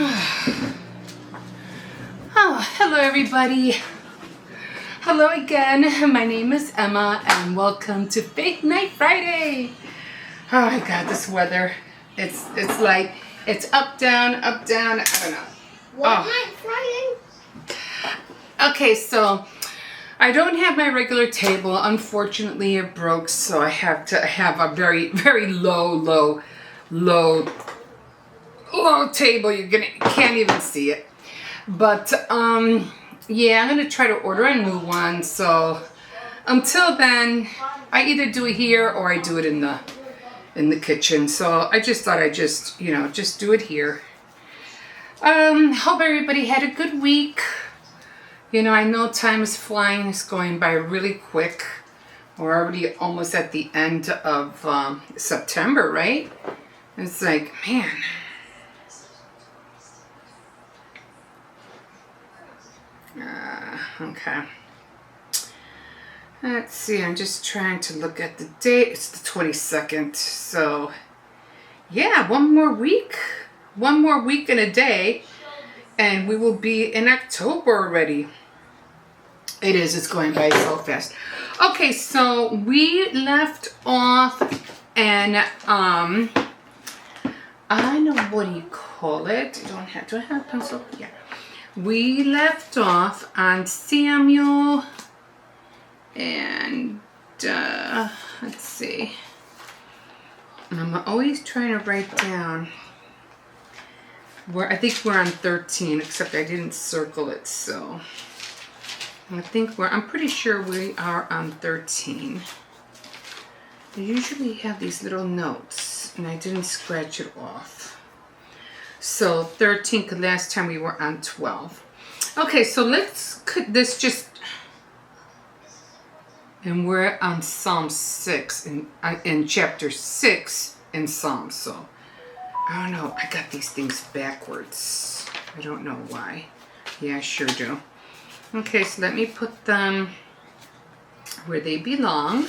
Oh, hello everybody. Hello again. My name is Emma and welcome to Fake Night Friday. Oh my god, this weather. It's like it's up down, I don't know. What night Friday? Okay, so I don't have my regular table. Unfortunately, it broke, so I have to have a very low table. You can't even see it. But yeah, I'm gonna try to order a new one. So until then, I either do it here or I do it in the kitchen. So I just thought I'd just do it here. Hope everybody had a good week. I know time is flying. It's going by really quick. We're already almost at the end of September, right? It's like, man. Okay. Let's see. I'm just trying to look at the date. It's the 22nd. So, yeah, one more week. One more week and a day. And we will be in October already. It is. It's going by so fast. Okay, so we left off and I know, what do you call it? Do I have a pencil? Yeah. We left off on Samuel and let's see. I'm always trying to write down I think we're on 13, except I didn't circle it, so I'm pretty sure we are on 13. I usually have these little notes, and I didn't scratch it off. So 13, because last time we were on 12. Okay, so let's cut this and we're on Psalm 6, in chapter 6 in Psalm, so I don't know. I got these things backwards. I don't know why. Yeah, I sure do. Okay, so let me put them where they belong.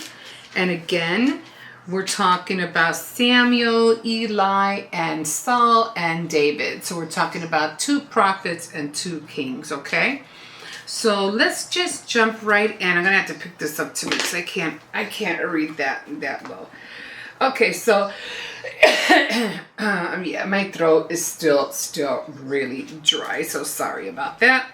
And again, we're talking about Samuel, Eli, and Saul, and David. So we're talking about 2 prophets and 2 kings, okay? So let's just jump right in. I'm going to have to pick this up to me because I can't read that low. Okay, so yeah, my throat is still really dry, so sorry about that.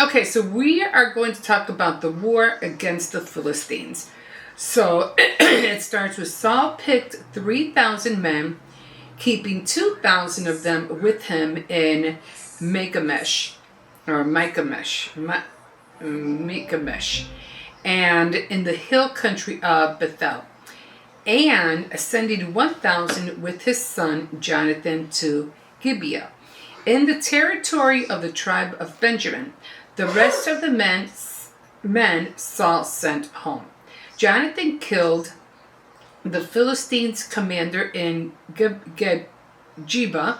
Okay, so we are going to talk about the war against the Philistines. So it starts with Saul picked 3,000 men, keeping 2,000 of them with him in Michmash, and in the hill country of Bethel, and ascending 1,000 with his son Jonathan to Gibeah, in the territory of the tribe of Benjamin. The rest of the men Saul sent home. Jonathan killed the Philistines' commander in Geba,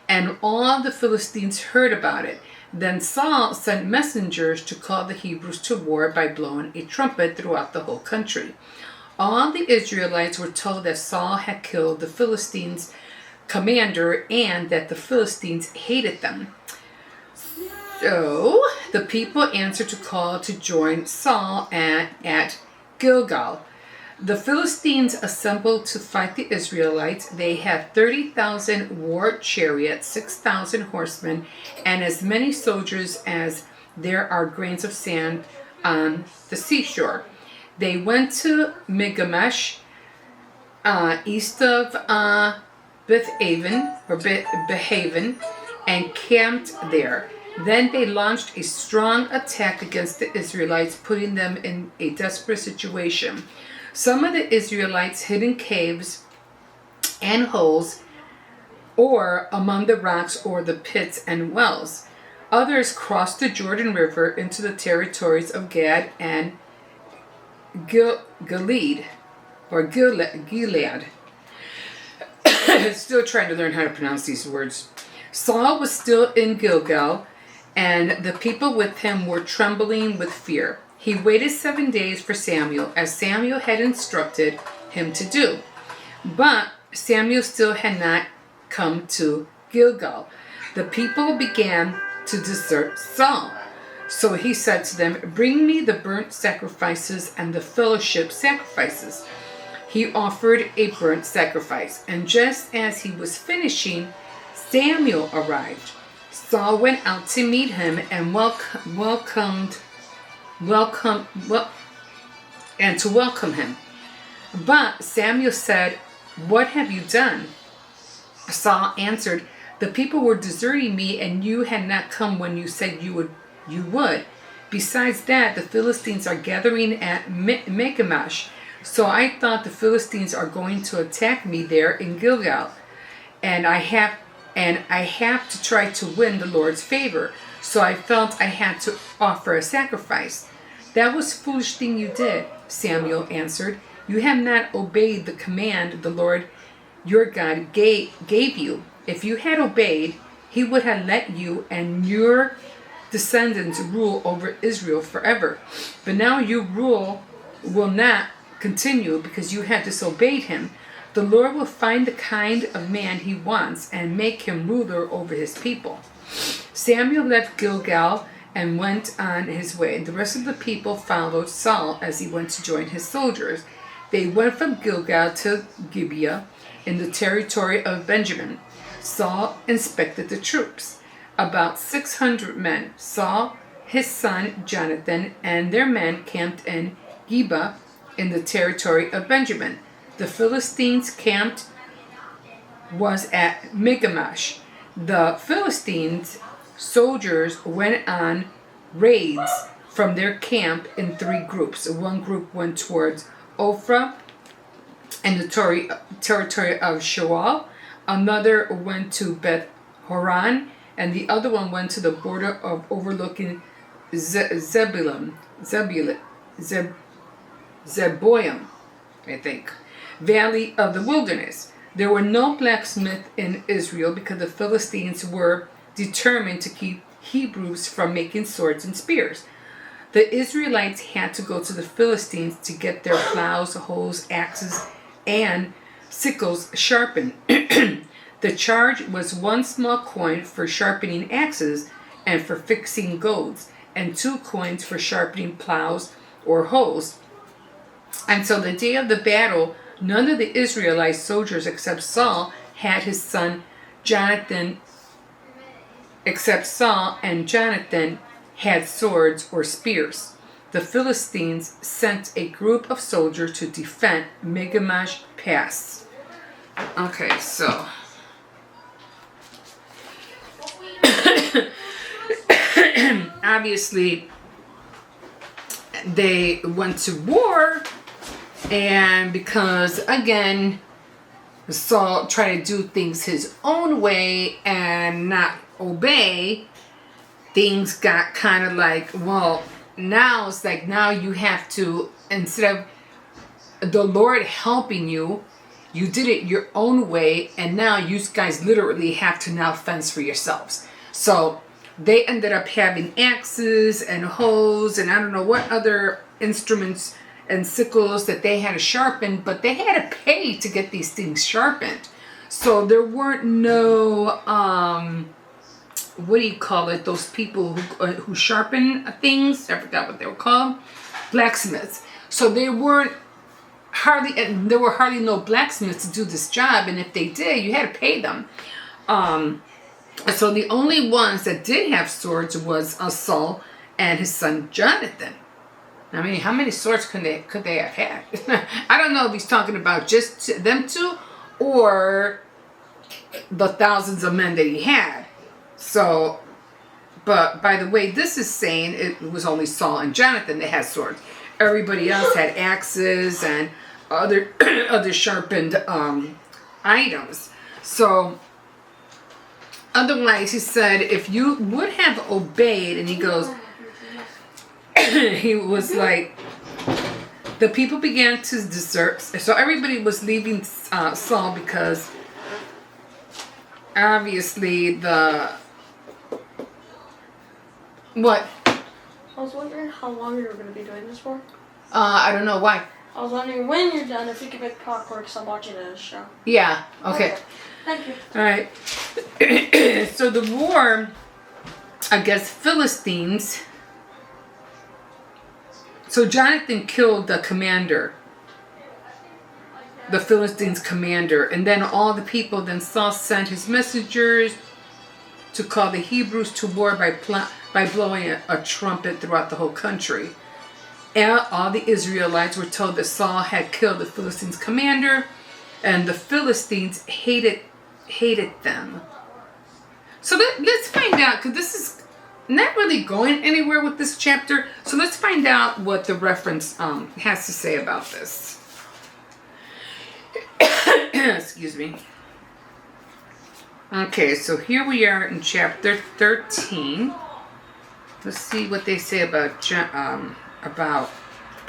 and all the Philistines heard about it. Then Saul sent messengers to call the Hebrews to war by blowing a trumpet throughout the whole country. All the Israelites were told that Saul had killed the Philistines' commander and that the Philistines hated them. So the people answered to call to join Saul at Gilgal. The Philistines assembled to fight the Israelites. They had 30,000 war chariots, 6,000 horsemen, and as many soldiers as there are grains of sand on the seashore. They went to Michmash, east of Behaven, and camped there. Then they launched a strong attack against the Israelites, putting them in a desperate situation. Some of the Israelites hid in caves and holes, or among the rocks or the pits and wells. Others crossed the Jordan River into the territories of Gad and Gilead. Still trying to learn how to pronounce these words. Saul was still in Gilgal, and the people with him were trembling with fear. He waited 7 days for Samuel, as Samuel had instructed him to do. But Samuel still had not come to Gilgal, the people began to desert Saul. So he said to them, "Bring me the burnt sacrifices and the fellowship sacrifices." He offered a burnt sacrifice, and just as he was finishing, Samuel arrived. Saul went out to meet him and welcome him. But Samuel said, "What have you done?" Saul answered, "The people were deserting me, and you had not come when you said you would. Besides that, the Philistines are gathering at Michmash. So I thought the Philistines are going to attack me there in Gilgal, and I have to try to win the Lord's favor. So I felt I had to offer a sacrifice." "That was a foolish thing you did," Samuel answered. "You have not obeyed the command the Lord your God gave you. If you had obeyed, he would have let you and your descendants rule over Israel forever. But now your rule will not continue because you have disobeyed him. The Lord will find the kind of man he wants and make him ruler over his people." Samuel left Gilgal and went on his way. The rest of the people followed Saul as he went to join his soldiers. They went from Gilgal to Gibeah in the territory of Benjamin. Saul inspected the troops. About 600 men. Saul, his son Jonathan, and their men camped in Gibeah in the territory of Benjamin. The Philistines' camp was at Michmash. The Philistines' soldiers went on raids from their camp in 3 groups. One group went towards Ophrah and the territory of Shaul. Another went to Beth Horon, and the other one went to the border of overlooking Zeboim, I think, valley of the wilderness. There were no blacksmiths in Israel because the Philistines were determined to keep Hebrews from making swords and spears. The Israelites had to go to the Philistines to get their plows, hoes, axes, and sickles sharpened. The charge was 1 small coin for sharpening axes and for fixing goads, and 2 coins for sharpening plows or hoes. Until the day of the battle, none of the Israelite soldiers except Saul had his son Jonathan, had swords or spears. The Philistines sent a group of soldiers to defend Michmash Pass. Okay, so obviously they went to war, and because again Saul tried to do things his own way and not obey, things got kind of like, well, now it's like, now you have to, instead of the Lord helping you, you did it your own way, and now you guys literally have to now fence for yourselves. So they ended up having axes and hoes and I don't know what other instruments and sickles that they had to sharpen, but they had to pay to get these things sharpened. So there weren't no what do you call it? Those people who sharpen things. I forgot what they were called. Blacksmiths. So there were hardly no blacksmiths to do this job, and if they did, you had to pay them. So the only ones that did have swords was Saul and his son Jonathan. I mean, how many swords could they have had? I don't know if he's talking about just them two or the thousands of men that he had. So, but by the way, this is saying it was only Saul and Jonathan that had swords. Everybody else had axes and other sharpened items. So, otherwise, he said, if you would have obeyed, and he goes, he was like, the people began to desert. So everybody was leaving Saul because obviously what? I was wondering how long you were going to be doing this for. I don't know why. I was wondering when you're done if you could make popcorn because I'm watching a show. Yeah, okay. Thank you. All right. So the war against Philistines. So Jonathan killed the commander, the Philistines' commander, and then all the people. Then Saul sent his messengers to call the Hebrews to war by blowing a trumpet throughout the whole country. And all the Israelites were told that Saul had killed the Philistines' commander, and the Philistines hated them. So let's find out, because this is not really going anywhere with this chapter. So let's find out what the reference has to say about this. Excuse me. Okay, so here we are in chapter 13. Let's see what they say about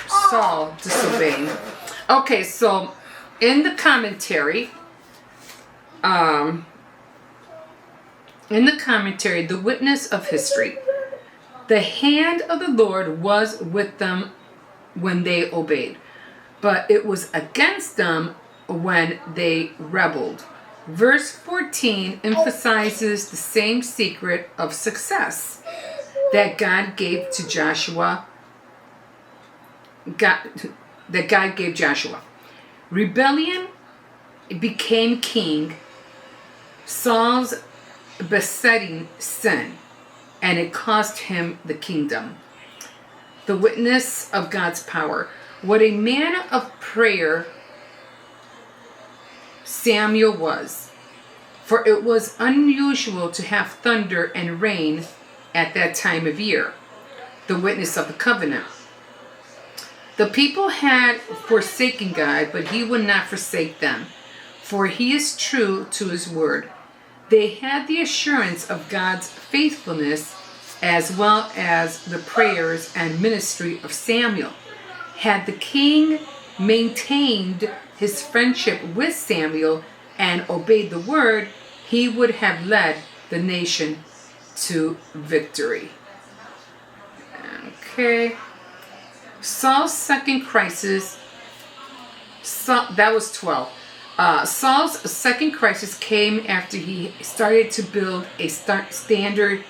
Saul disobeying. Okay, so in the commentary, the witness of history, the hand of the Lord was with them when they obeyed, but it was against them when they rebelled. Verse 14 emphasizes the same secret of success that God gave to Joshua. That God gave Joshua. Rebellion became king. Saul's besetting sin, and it cost him the kingdom. The witness of God's power. What a man of prayer Samuel was, for it was unusual to have thunder and rain at that time of year. The witness of the covenant. The people had forsaken God, but he would not forsake them, for he is true to his word. They had the assurance of God's faithfulness, as well as the prayers and ministry of Samuel. Had the king maintained his friendship with Samuel and obeyed the word, he would have led the nation to victory. Okay. Saul's second crisis, that was 12. Saul's second crisis came after he started to build a standing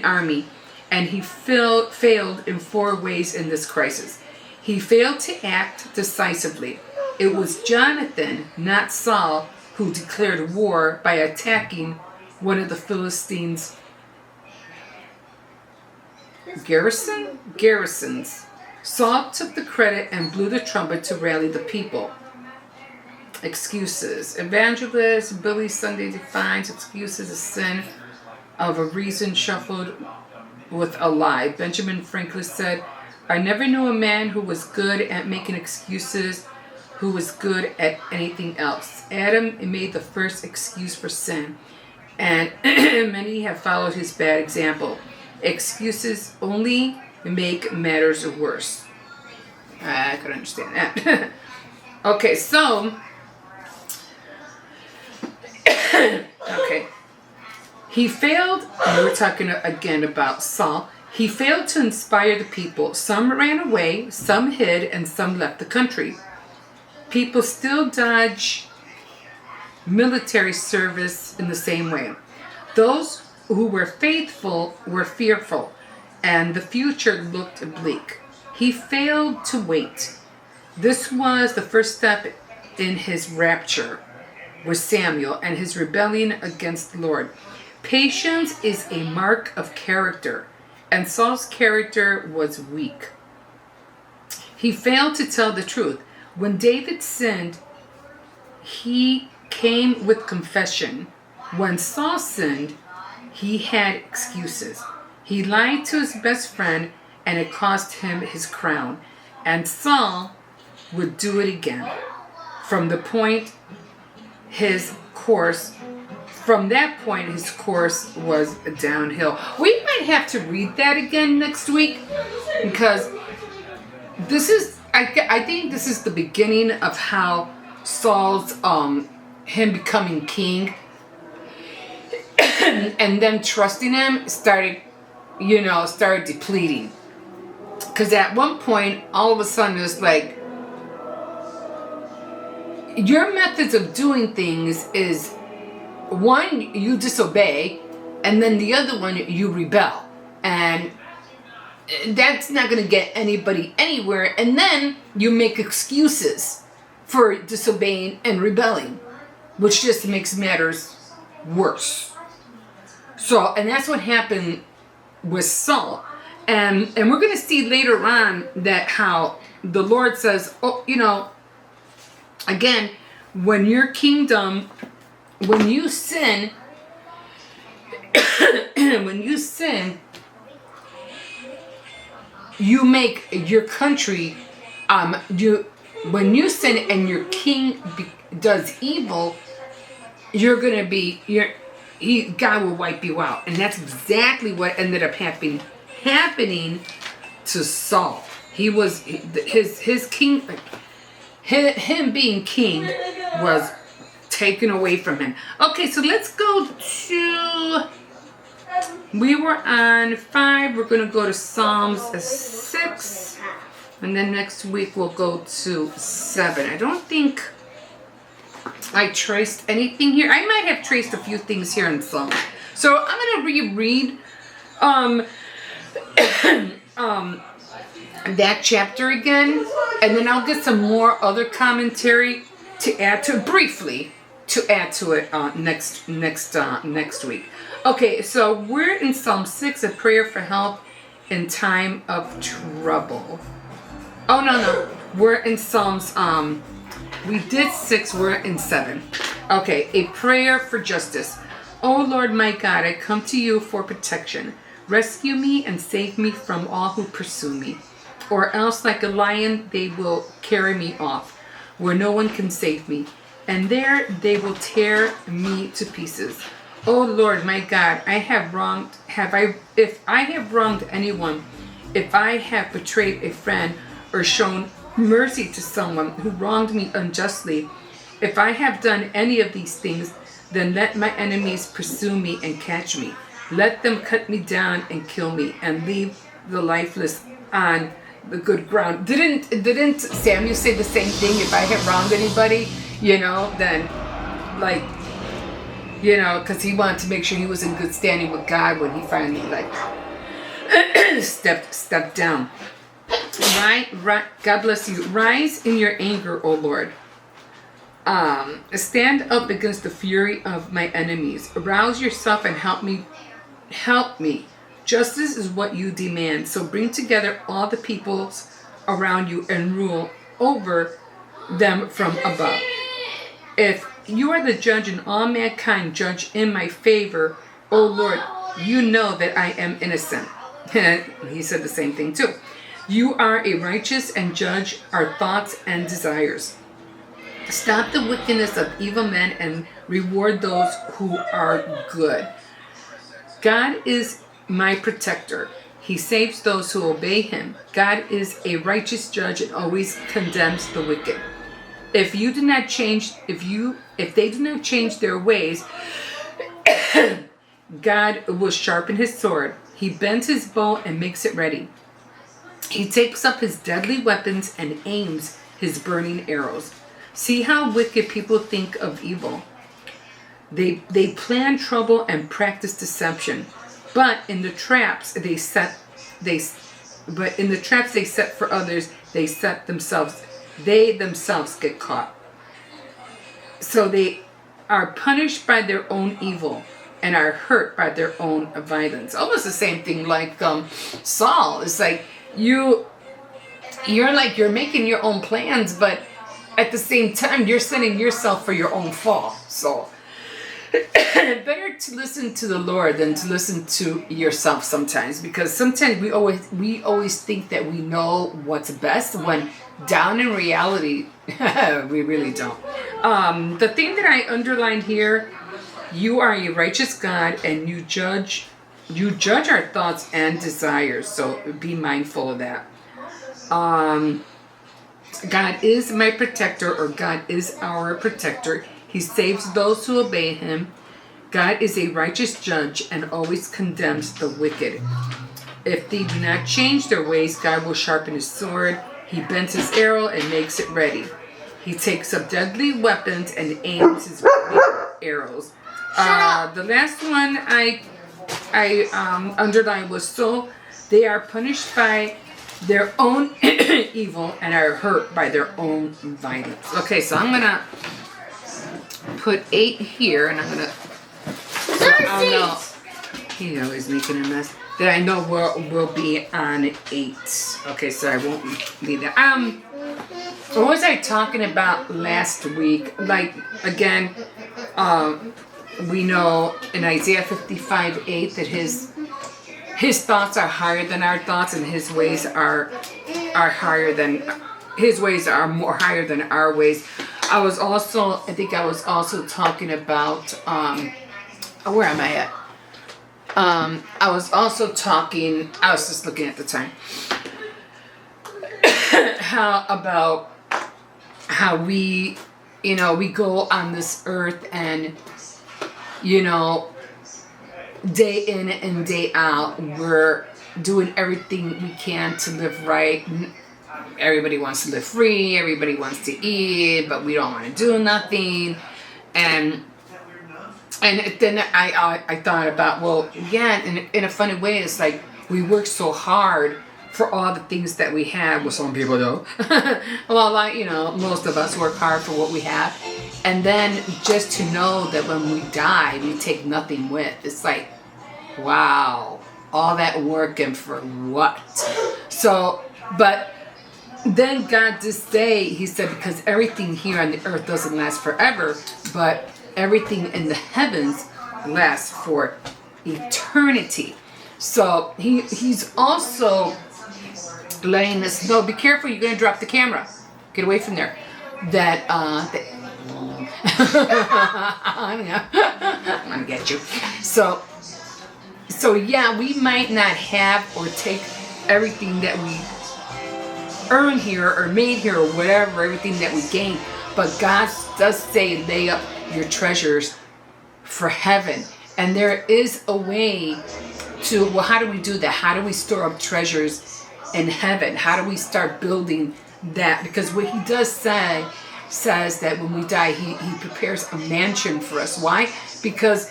army, and he failed in 4 ways in this crisis. He failed to act decisively. It was Jonathan, not Saul, who declared war by attacking one of the Philistines' garrisons. Saul took the credit and blew the trumpet to rally the people. Excuses. Evangelist Billy Sunday defines excuses as sin of a reason shuffled with a lie. Benjamin Franklin said, "I never knew a man who was good at making excuses who was good at anything else. Adam made the first excuse for sin, and many have followed his bad example. Excuses only make matters worse." I could understand that. Okay, so okay. He failed, and we're talking again about Saul. He failed to inspire the people. Some ran away, some hid, and some left the country. People still dodge military service in the same way. Those who were faithful were fearful, and the future looked bleak. He failed to wait. This was the first step in his rapture with Samuel and his rebellion against the Lord. Patience is a mark of character, and Saul's character was weak. He failed to tell the truth. When David sinned, he came with confession. When Saul sinned, he had excuses. He lied to his best friend, and it cost him his crown. And Saul would do it again. From that point, his course was downhill. We might have to read that again next week, because this is, I think this is the beginning of how Saul's him becoming king and them trusting him started depleting. Because at one point, all of a sudden, it was like, your methods of doing things is one, you disobey, and then the other one, you rebel. And that's not going to get anybody anywhere. And then you make excuses for disobeying and rebelling, which just makes matters worse. So, and that's what happened with Saul. And we're going to see later on that how the Lord says, oh, again, when your kingdom, when you sin, you make your country, when you sin and your king does evil, you're going to be, God will wipe you out. And that's exactly what ended up happening to Saul. He was, his king, him being king was taken away from him. Okay, so let's go to, we were on 5, we're going to go to Psalms 6, and then next week we'll go to 7. I don't think I traced anything here. I might have traced a few things here in Psalms. So I'm going to reread that chapter again, and then I'll get some more other commentary to add to it briefly, to add to it next week. Okay, so we're in Psalm 6, a prayer for help in time of trouble. Oh, no. We're in Psalms, we did 6, we're in 7. Okay, a prayer for justice. Oh, Lord, my God, I come to you for protection. Rescue me and save me from all who pursue me. Or else, like a lion, they will carry me off, where no one can save me. And there they will tear me to pieces. Oh Lord, my God, if I have wronged anyone, if I have betrayed a friend or shown mercy to someone who wronged me unjustly, if I have done any of these things, then let my enemies pursue me and catch me. Let them cut me down and kill me and leave the lifeless on the good ground. Didn't Samuel say the same thing? If I have wronged anybody, then because he wanted to make sure he was in good standing with God when he finally stepped down. Right. God bless you. Rise in your anger, O Lord. Stand up against the fury of my enemies. Arouse yourself and help me. Help me. Justice is what you demand. So bring together all the peoples around you and rule over them from above. If you are the judge and all mankind judge in my favor, O Lord, you know that I am innocent. He said the same thing too. You are a righteous and judge our thoughts and desires. Stop the wickedness of evil men and reward those who are good. God is my protector. He saves those who obey him. God is a righteous judge and always condemns the wicked. If they do not change their ways, God will sharpen his sword. He bends his bow and makes it ready. He takes up his deadly weapons and aims his burning arrows. See how wicked people think of evil. They plan trouble and practice deception. But in the traps they set for others, they themselves get caught. So they are punished by their own evil and are hurt by their own violence. Almost the same thing like Saul. It's like you're making your own plans, but at the same time you're setting yourself for your own fall. So better to listen to the Lord than to listen to yourself sometimes, because sometimes we always think that we know what's best when down in reality we really don't. The thing that I underlined here, you are a righteous God and you judge our thoughts and desires, so be mindful of that. God is my protector, or God is our protector. He saves those who obey him. God is a righteous judge and always condemns the wicked. If they do not change their ways, God will sharpen his sword. He bends his arrow and makes it ready. He takes up deadly weapons and aims his arrows. up. The last one I underlined was so they are punished by their own evil and are hurt by their own violence. Okay, so I'm gonna put 8 here, and I'm gonna. Oh no, he's always making a mess. That I know will be on 8. Okay, so I won't leave that. What was I talking about last week? Like again, we know in Isaiah 55:8 that his thoughts are higher than our thoughts, and his ways are higher than his ways are more higher than our ways. I was also talking about where am I at? I was just looking at the time. how we go on this earth, and day in and day out, we're doing everything we can to live right. Everybody wants to live free. Everybody wants to eat, but we don't want to do nothing. And then I thought about, well, yeah, in a funny way, it's like we work so hard for all the things that we have. Well, some people don't. Well, most of us work hard for what we have. And then just to know that when we die, we take nothing with. It's like, wow, all that work and for what? So, but then God did say, he said, because everything here on the earth doesn't last forever, but everything in the heavens lasts for eternity. So he's also letting us know, be careful, you're going to drop the camera. Get away from there. That I'm going to get you. So yeah, we might not have or take everything that we earn here or made here or whatever, everything that we gain. But God does say, lay up your treasures for heaven. And there is a way to, well, how do we do that? How do we store up treasures in heaven? How do we start building that? Because what he does say says that when we die, he prepares a mansion for us. Why? Because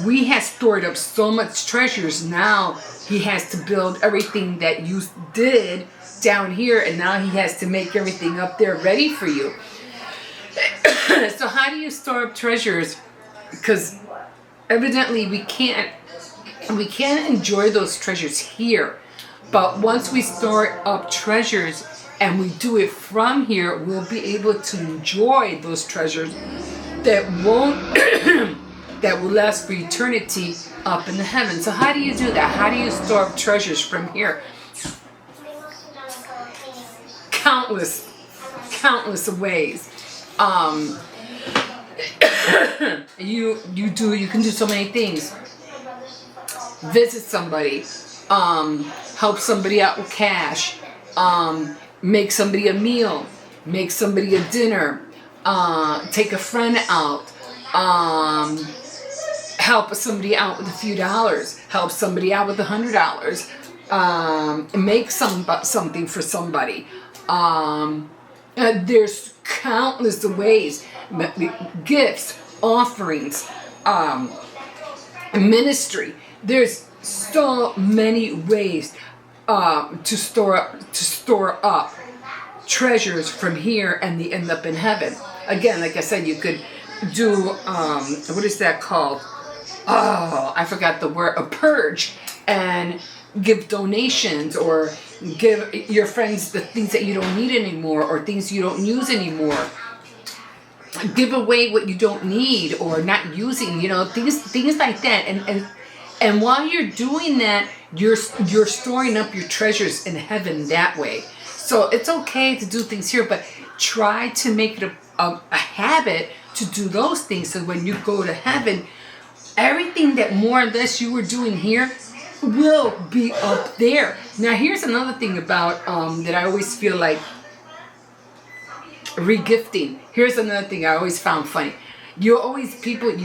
we have stored up so much treasures. Now he has to build everything that you did down here, and now he has to make everything up there ready for you. So how do you store up treasures? Because evidently we can't enjoy those treasures here. But once we store up treasures and we do it from here, we'll be able to enjoy those treasures that will last for eternity up in the heavens. So how do you do that? How do you store up treasures from here? Countless ways. You can do so many things. Visit somebody, help somebody out with cash, make somebody a meal, make somebody a dinner, take a friend out, help somebody out with a few dollars, help somebody out with $100, make something for somebody. There's countless ways, gifts, offerings, ministry. There's so many ways to store up treasures from here and they end up in heaven. Again, like I said, you could do what is that called? Oh, I forgot the word. A purge, and give donations or give your friends the things that you don't need anymore or things you don't use anymore. Give away what you don't need or not using, things like that. And while you're doing that, you're storing up your treasures in heaven that way. So it's okay to do things here, but try to make it a habit to do those things. So when you go to heaven, everything that more or less you were doing here will be up there. Now here's another thing about that I always feel like regifting. Here's another thing I always found funny. You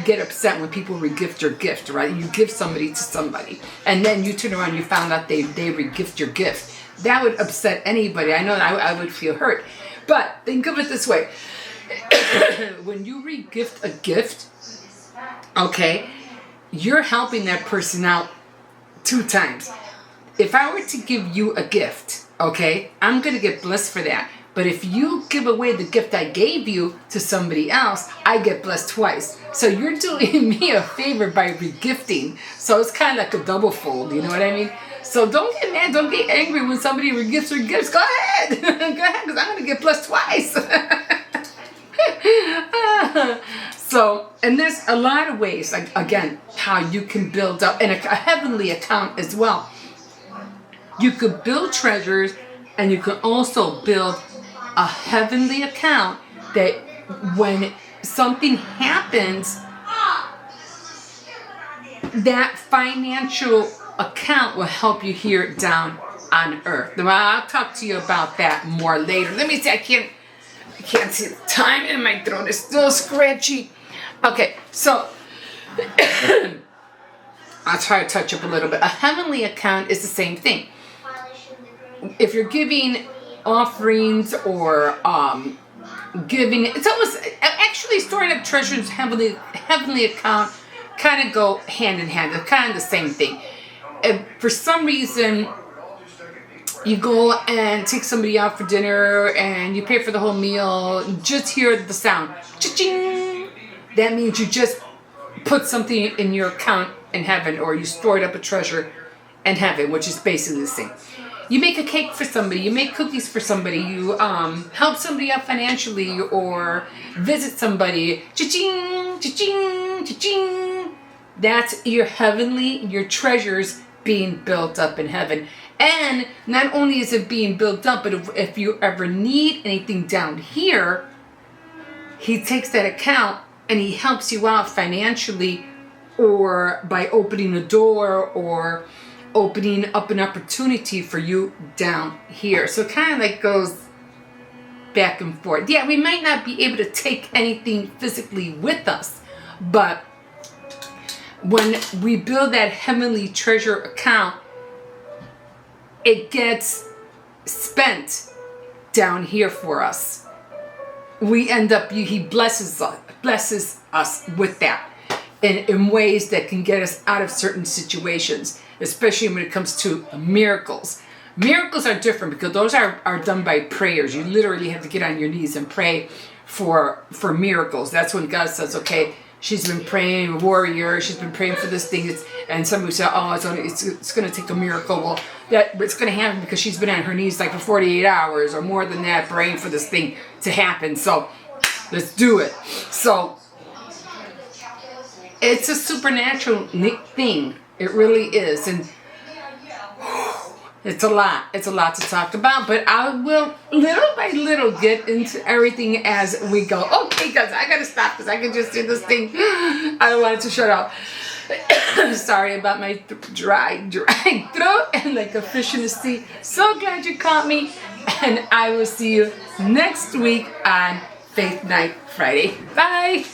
get upset when people regift your gift, right? You give somebody to somebody, and then you turn around and you found out they regift your gift. That would upset anybody. I know I would feel hurt. But think of it this way. when you re-gift a gift, okay, you're helping that person out 2 times. If I were to give you a gift, okay, I'm going to get blessed for that. But if you give away the gift I gave you to somebody else, I get blessed twice. So you're doing me a favor by regifting. So it's kind of like a double fold, you know what I mean? So don't get mad, don't get angry when somebody regifts or gifts. Go ahead. Go ahead, because I'm going to get blessed twice. So, and there's a lot of ways, like, again, how you can build up, and a heavenly account as well. You could build treasures, and you can also build a heavenly account that when something happens, that financial account will help you here down on earth. Now, I'll talk to you about that more later. Let me see, I can't see the time, and my throat is still scratchy. Okay, so I'll try to touch up a little bit. A heavenly account is the same thing. If you're giving offerings or giving, it's almost actually storing up treasures. Heavenly account kind of go hand in hand. They're kind of the same thing. If for some reason you go and take somebody out for dinner and you pay for the whole meal, just hear the sound, cha-ching. That means you just put something in your account in heaven, or you stored up a treasure in heaven, which is basically the same. You make a cake for somebody, you make cookies for somebody, you help somebody out financially, or visit somebody, cha-ching, cha-ching, cha-ching. That's your treasures being built up in heaven. And not only is it being built up, but if you ever need anything down here, he takes that account and he helps you out financially, or by opening a door, or opening up an opportunity for you down here. So it kind of like goes back and forth. Yeah, we might not be able to take anything physically with us, but when we build that heavenly treasure account, it gets spent down here for us. We end up, he blesses us with that in ways that can get us out of certain situations, especially when it comes to miracles. Miracles are different because those are done by prayers. You literally have to get on your knees and pray for miracles. That's when God says, okay, she's been praying, warrior, she's been praying for this thing. And somebody said, oh, it's going to take a miracle. Well, it's going to happen because she's been on her knees like for 48 hours or more than that praying for this thing to happen. So let's do it. So it's a supernatural thing. It really is. And it's a lot. It's a lot to talk about, but I will little by little get into everything as we go. Okay, guys, I gotta stop because I can just do this thing. I don't want it to shut up. Sorry about my dry throat and like a fish in the sea. So glad you caught me, and I will see you next week on Faith Night Friday. Bye.